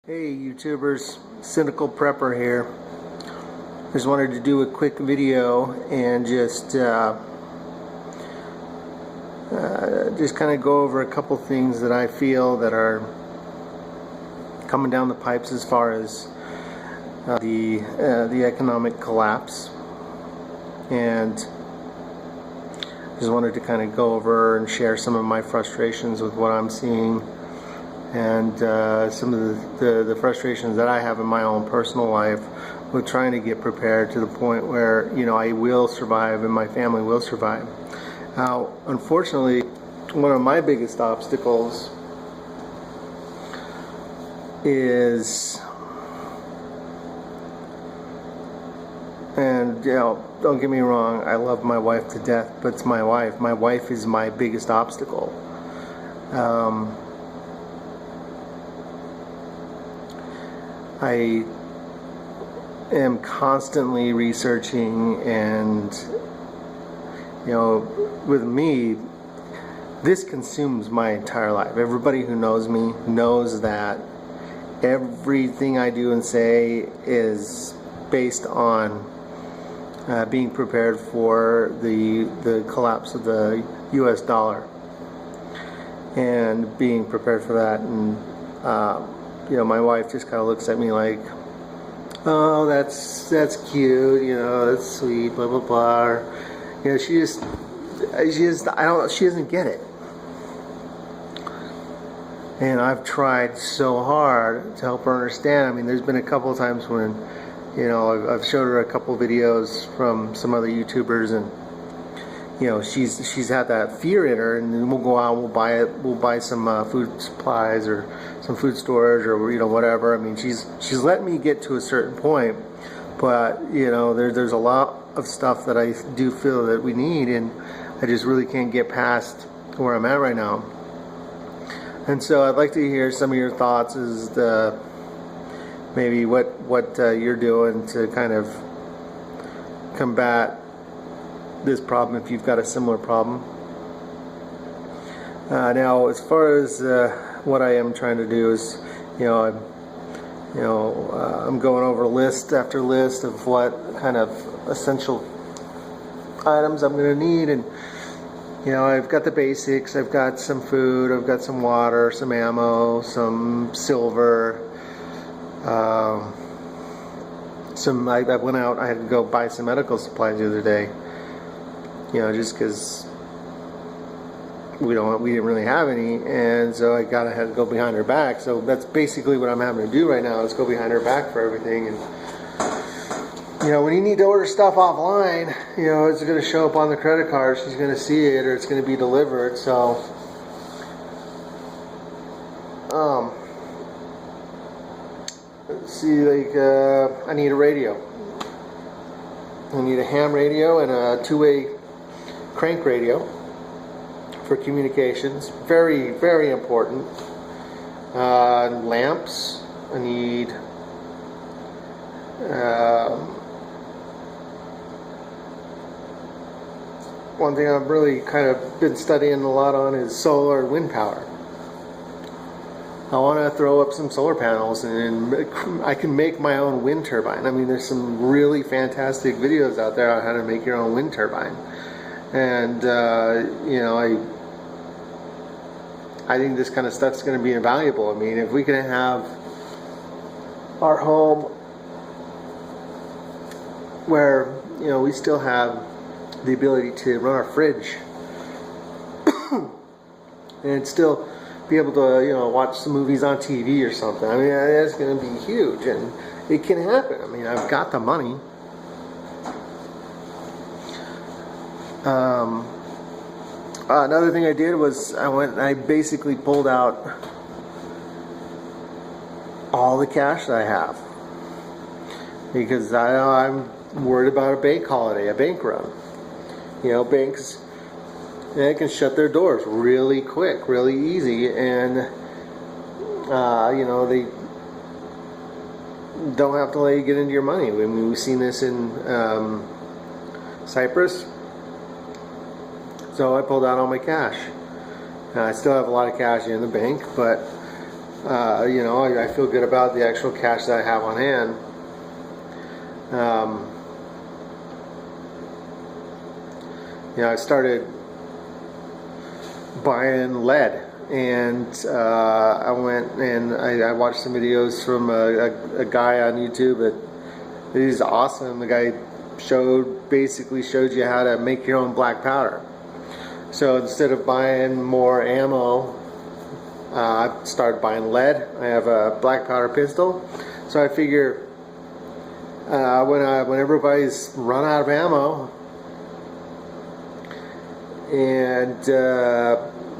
Hey YouTubers, Cynical Prepper here. Just wanted to do a quick video and just kind of go over a couple things that I feel that are coming down the pipes as far as the economic collapse, and just wanted to kind of go over and share some of my frustrations with what I'm seeing, and some of the frustrations that I have in my own personal life with trying to get prepared to the point where, you know, I will survive and my family will survive. Now, unfortunately, one of my biggest obstacles is, and you know, don't get me wrong, I love my wife to death, but it's my wife. My wife is my biggest obstacle. I am constantly researching, and you know, with me, this consumes my entire life. Everybody who knows me knows that everything I do and say is based on being prepared for the collapse of the US dollar, and being prepared for that. And you know, my wife just kind of looks at me like, oh, that's cute, you know, that's sweet, blah blah blah. Or, you know, she doesn't get it. And I've tried so hard to help her understand. I mean, there's been a couple of times when, you know, I've showed her a couple of videos from some other YouTubers, and you know, she's had that fear in her, and then we'll go out, we'll buy some food supplies or some food storage, or you know, whatever. I mean, she's let me get to a certain point, but you know, there's a lot of stuff that I do feel that we need, and I just really can't get past where I'm at right now. And so I'd like to hear some of your thoughts as to maybe what you're doing to kind of combat this problem, if you've got a similar problem. Now, as far as what I am trying to do is, you know, I'm going over list after list of what kind of essential items I'm going to need, and you know, I've got the basics. I've got some food, I've got some water, some ammo, some silver. I went out, I had to go buy some medical supplies the other day. You know, just because we didn't really have any, and so I had to go behind her back. So that's basically what I'm having to do right now, is go behind her back for everything. And you know, when you need to order stuff offline, you know, it's going to show up on the credit card. She's going to see it, or it's going to be delivered. So, let's see, like, I need a radio. I need a ham radio and a two-way crank radio for communications. Very, very important. Lamps. I need one thing I've really kind of been studying a lot on is solar and wind power. I want to throw up some solar panels, and I can make my own wind turbine. I mean, there's some really fantastic videos out there on how to make your own wind turbine. And you know, I think this kind of stuff's going to be invaluable. I mean, if we can have our home where, you know, we still have the ability to run our fridge and still be able to, you know, watch some movies on TV or something. I mean, that's going to be huge, and it can happen. I mean, I've got the money. Another thing I did was I basically pulled out all the cash that I have, because I'm worried about a bank holiday, a bank run. You know, banks, they can shut their doors really quick, really easy, and you know, they don't have to let you get into your money. I mean, we've seen this in Cyprus. So I pulled out all my cash. I still have a lot of cash in the bank, but you know, I feel good about the actual cash that I have on hand. You know, I started buying lead, and I went and I watched some videos from a guy on YouTube that he's awesome. The guy basically showed you how to make your own black powder. So instead of buying more ammo, I started buying lead. I have a black powder pistol, so I figure when everybody's run out of ammo, and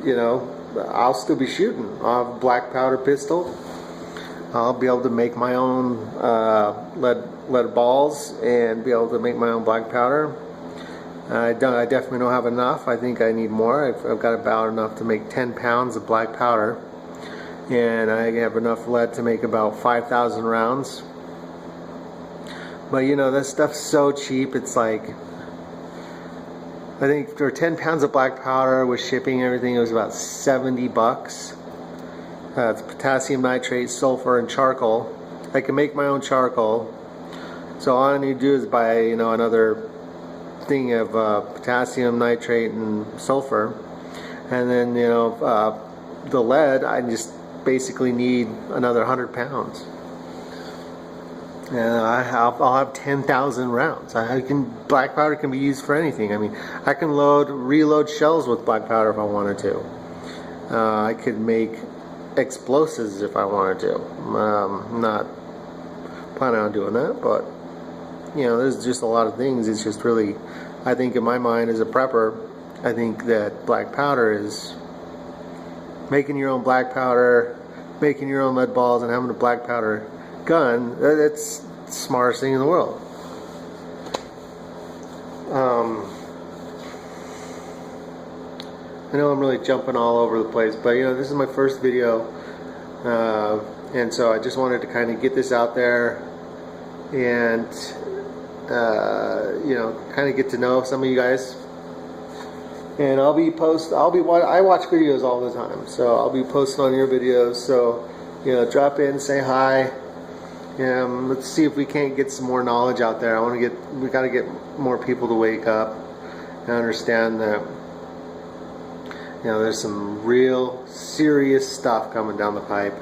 you know, I'll still be shooting. I'll have a black powder pistol. I'll be able to make my own lead balls and be able to make my own black powder. I definitely don't have enough. I think I need more. I've got about enough to make 10 pounds of black powder, and I have enough lead to make about 5,000 rounds. But you know, this stuff's so cheap. It's like, I think for 10 pounds of black powder with shipping and everything, it was about 70 bucks. It's potassium nitrate, sulfur, and charcoal. I can make my own charcoal. So all I need to do is buy, you know, another thing of potassium nitrate and sulfur, and then, you know, the lead, I just basically need another 100 pounds. And I'll have 10,000 rounds. Black powder can be used for anything. I mean, I can reload shells with black powder if I wanted to. I could make explosives if I wanted to. I'm not planning on doing that, but you know, there's just a lot of things. It's just really, I think in my mind as a prepper, I think that black powder is making your own black powder, making your own lead balls, and having a black powder gun. That's the smartest thing in the world. I know I'm really jumping all over the place, but you know, this is my first video, and so I just wanted to kind of get this out there and you know, kind of get to know some of you guys. And I watch videos all the time, so I'll be posting on your videos. So you know, drop in, say hi. Let's see if we can't get some more knowledge out there. We got to get more people to wake up and understand that, you know, there's some real serious stuff coming down the pipe,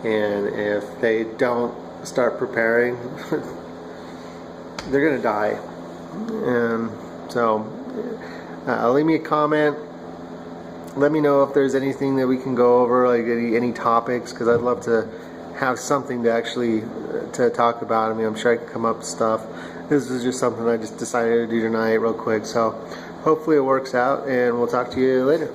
and if they don't start preparing, they're gonna die. And so leave me a comment. Let me know if there's anything that we can go over, like any topics, because I'd love to have something to actually to talk about. I mean, I'm sure I can come up with stuff. This is just something I just decided to do tonight real quick, so hopefully it works out, and we'll talk to you later.